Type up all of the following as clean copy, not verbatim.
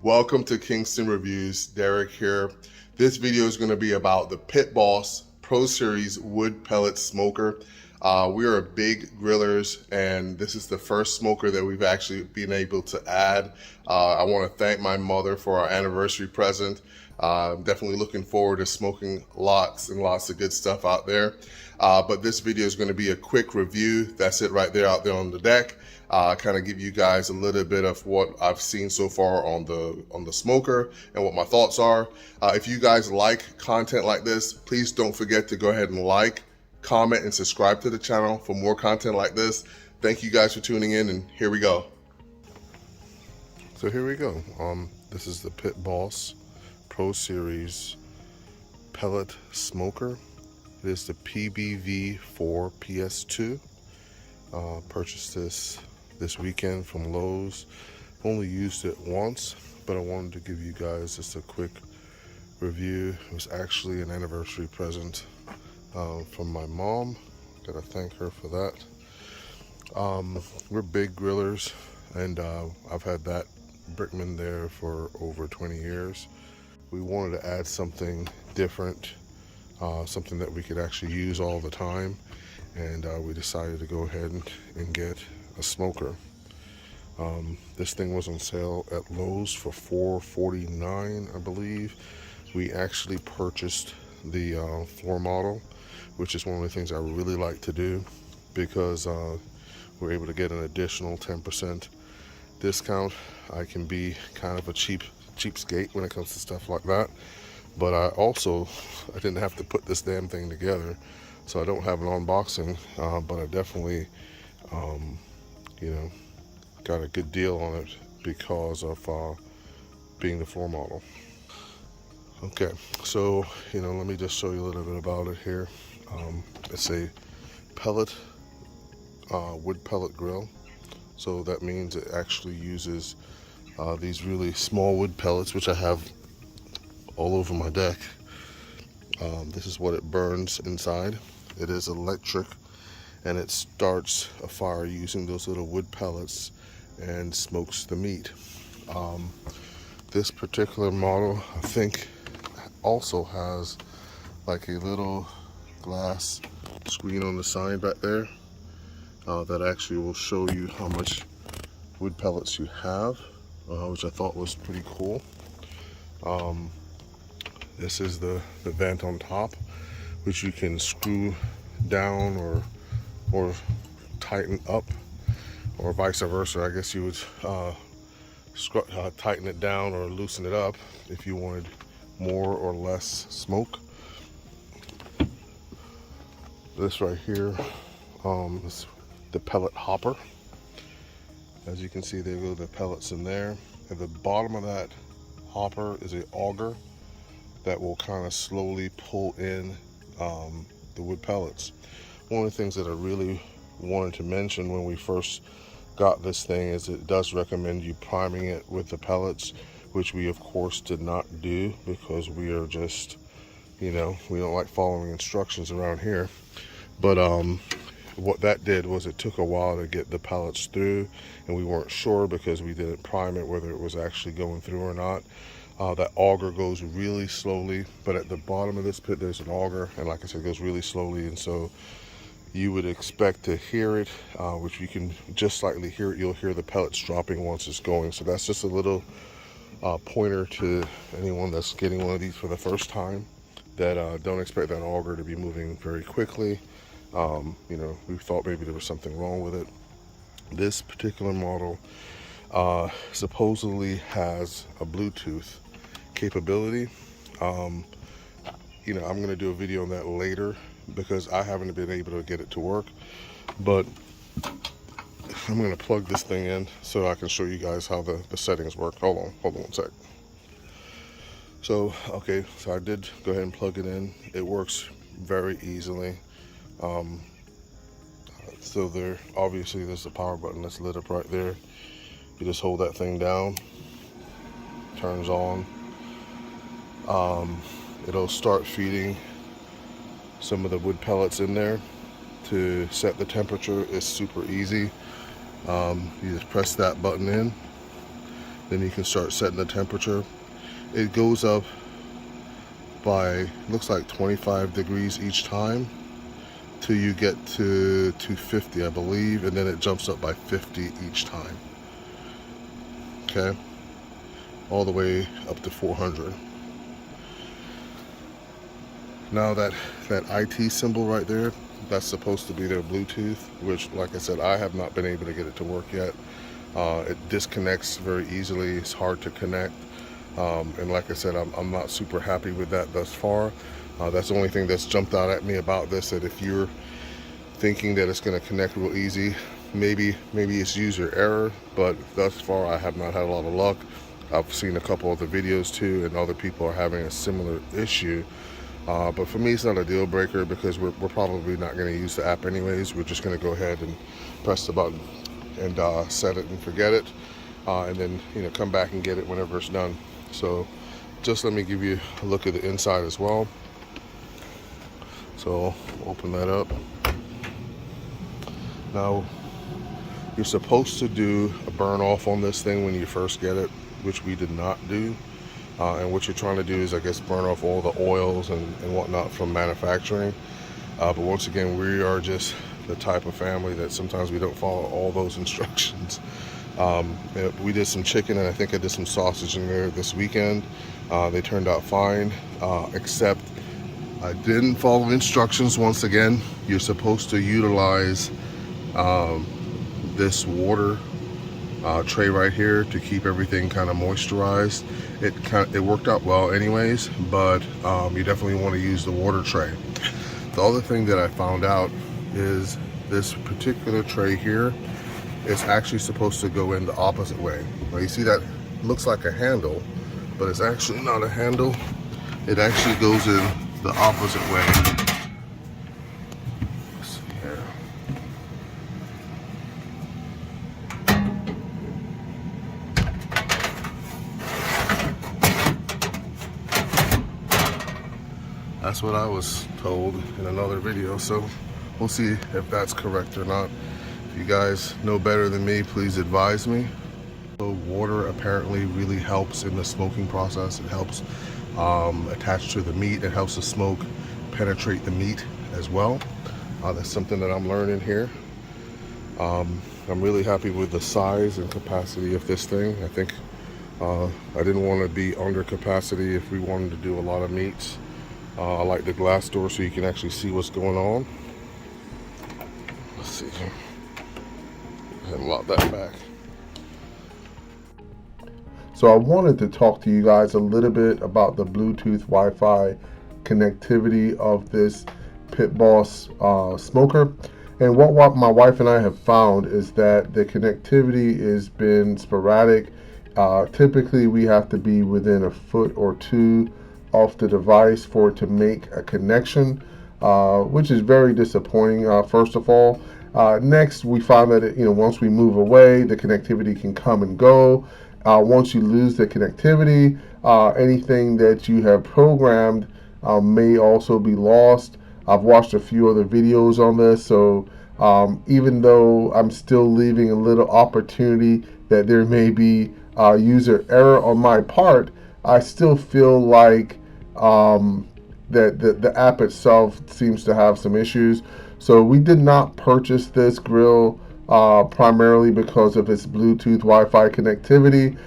Welcome to Kingston Reviews. Derek here. This video is going to be about the Pit Boss Pro Series wood pellet smoker. We are big grillers, and this is the first smoker that we've actually been able to add. I want to thank my mother for our anniversary present. I'm definitely looking forward to smoking lots and lots of good stuff out there. But this video is going to be a quick review. That's it right there out there on the deck. Kind of give you guys a little bit of what I've seen so far on the smoker and what my thoughts are. If you guys like content like this, please don't forget to go ahead and like, comment, and subscribe to the channel for more content like this. Thank you guys for tuning in, and here we go. So here we go. This is the Pit Boss Pro Series pellet smoker. It is the PBV4-PS2. Purchased this weekend from Lowe's. Only used it once, but I wanted to give you guys just a quick review. It was actually an anniversary present from my mom. Gotta thank her for that. We're big grillers, and I've had that Brickman there for over 20 years. We wanted to add something different, something that we could actually use all the time, and we decided to go ahead and get a smoker. This thing was on sale at Lowe's for $4.49, I believe. We actually purchased the floor model, which is one of the things I really like to do, because we're able to get an additional 10% discount. I can be kind of a cheapskate when it comes to stuff like that, but I didn't have to put this damn thing together, so I don't have an unboxing, but I definitely got a good deal on it because of being the floor model. Okay, so let me just show you a little bit about it here. It's a pellet wood pellet grill, so that means it actually uses these really small wood pellets, which I have all over my deck. This is what it burns inside. It is electric, and it starts a fire using those little wood pellets and smokes the meat. This particular model, I think, also has like a little glass screen on the side back there that actually will show you how much wood pellets you have, which I thought was pretty cool. This is the vent on top, which you can screw down or tighten up, or vice versa. I guess you would tighten it down or loosen it up if you wanted more or less smoke. This right here is the pellet hopper. As you can see, there go the pellets in there. At the bottom of that hopper is an auger that will kind of slowly pull in the wood pellets. One of the things that I really wanted to mention when we first got this thing is it does recommend you priming it with the pellets, which we of course did not do, because we are just, we don't like following instructions around here. But what that did was it took a while to get the pellets through, and we weren't sure because we didn't prime it whether it was actually going through or not. That auger goes really slowly, but at the bottom of this pit there's an auger, and like I said, it goes really slowly, and so you would expect to hear it, which you can just slightly hear it. You'll hear the pellets dropping once it's going. So that's just a little pointer to anyone that's getting one of these for the first time, that don't expect that auger to be moving very quickly. We thought maybe there was something wrong with it. This particular model supposedly has a Bluetooth capability. I'm going to do a video on that later, because I haven't been able to get it to work, but I'm going to plug this thing in so I can show you guys how the settings work. Hold on one sec. So okay, so I did go ahead and plug it in. It works very easily. So there's the power button that's lit up right there. You just hold that thing down, turns on. It'll start feeding some of the wood pellets in there. To set the temperature is super easy. You just press that button in, Then you can start setting the temperature. It goes up by, looks like 25 degrees each time till you get to 250, I believe, and then it jumps up by 50 each time. Okay, all the way up to 400. Now that IT symbol right there, that's supposed to be their Bluetooth, which, like I said, I have not been able to get it to work yet. It disconnects very easily. It's hard to connect. And like I said, I'm not super happy with that thus far. That's the only thing that's jumped out at me about this, that if you're thinking that it's going to connect real easy, maybe it's user error, but thus far I have not had a lot of luck. I've seen a couple of the videos too, and other people are having a similar issue. But for me, it's not a deal breaker because we're probably not going to use the app anyways. We're just going to go ahead and press the button and set it and forget it, and then come back and get it whenever it's done. So just let me give you a look at the inside as well. So open that up. Now you're supposed to do a burn off on this thing when you first get it, which we did not do. And what you're trying to do is, I guess, burn off all the oils and whatnot from manufacturing. But once again, we are just the type of family that sometimes we don't follow all those instructions. We did some chicken, and I think I did some sausage in there this weekend. They turned out fine, except I didn't follow instructions. Once again, you're supposed to utilize this water tray right here to keep everything kind of moisturized. It worked out well anyways, but you definitely want to use the water tray. The other thing that I found out is this particular tray here is actually supposed to go in the opposite way. Now you see that looks like a handle, but it's actually not a handle. It actually goes in the opposite way. Let's see here. That's what I was told in another video, so we'll see if that's correct or not. If you guys know better than me, please advise me. So water apparently really helps in the smoking process. It helps attach to the meat. It helps the smoke penetrate the meat as well. That's something that I'm learning here. I'm really happy with the size and capacity of this thing. I think I didn't want to be under capacity if we wanted to do a lot of meats. I like the glass door so you can actually see what's going on. Let's see here. And lock that back. So I wanted to talk to you guys a little bit about the Bluetooth Wi-Fi connectivity of this Pit Boss smoker. And what my wife and I have found is that the connectivity has been sporadic. Typically we have to be within a foot or two off the device for it to make a connection, which is very disappointing, first of all. Next, we find that once we move away, the connectivity can come and go. Once you lose the connectivity, anything that you have programmed may also be lost. I've watched a few other videos on this, so even though I'm still leaving a little opportunity that there may be user error on my part, I still feel like that the app itself seems to have some issues. So we did not purchase this grill primarily because of its Bluetooth Wi-Fi connectivity.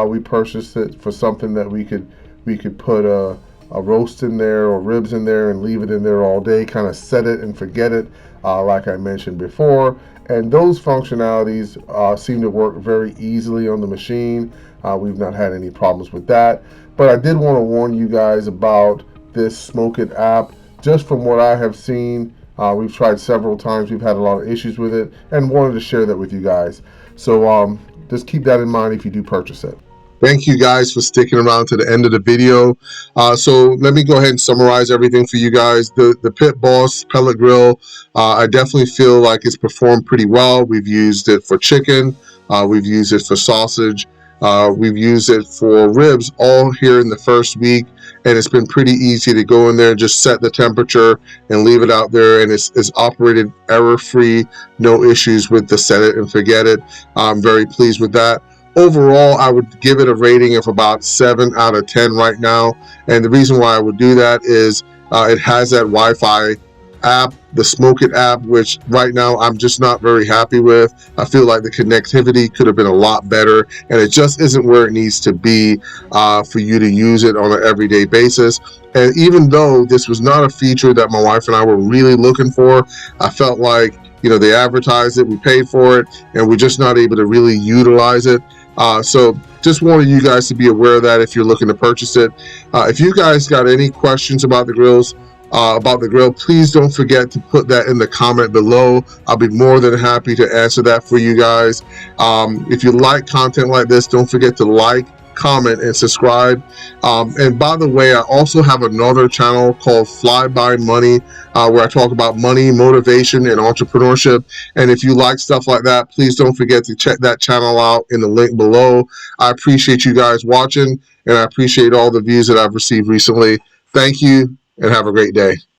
We purchased it for something that we could put a roast in there or ribs in there and leave it in there all day, kind of set it and forget it, like I mentioned before. And those functionalities seem to work very easily on the machine. We've not had any problems with that. But I did want to warn you guys about this Smoke IT app. Just from what I have seen, we've tried several times. We've had a lot of issues with it and wanted to share that with you guys. So just keep that in mind if you do purchase it. Thank you guys for sticking around to the end of the video. So let me go ahead and summarize everything for you guys. The Pit Boss pellet grill, I definitely feel like it's performed pretty well. We've used it for chicken. We've used it for sausage. We've used it for ribs all here in the first week. And it's been pretty easy to go in there, just set the temperature and leave it out there. And it's operated error-free, no issues with the set it and forget it. I'm very pleased with that. overall, I would give it a rating of about 7 out of 10 right now. And the reason why I would do that is it has that Wi-Fi app, the Smoke It app, which right now I'm just not very happy with. I feel like the connectivity could have been a lot better, and it just isn't where it needs to be for you to use it on an everyday basis. And even though this was not a feature that my wife and I were really looking for, I felt like, you know, they advertised it, we paid for it, and we're just not able to really utilize it. So just wanted you guys to be aware of that if you're looking to purchase it. If you guys got any questions about the grills, please don't forget to put that in the comment below. I'll be more than happy to answer that for you guys. If you like content like this, don't forget to like, comment, and subscribe. And by the way, I also have another channel called Fly By Money, where I talk about money, motivation, and entrepreneurship. And if you like stuff like that, please don't forget to check that channel out in the link below. I appreciate you guys watching, and I appreciate all the views that I've received recently. Thank you, and have a great day.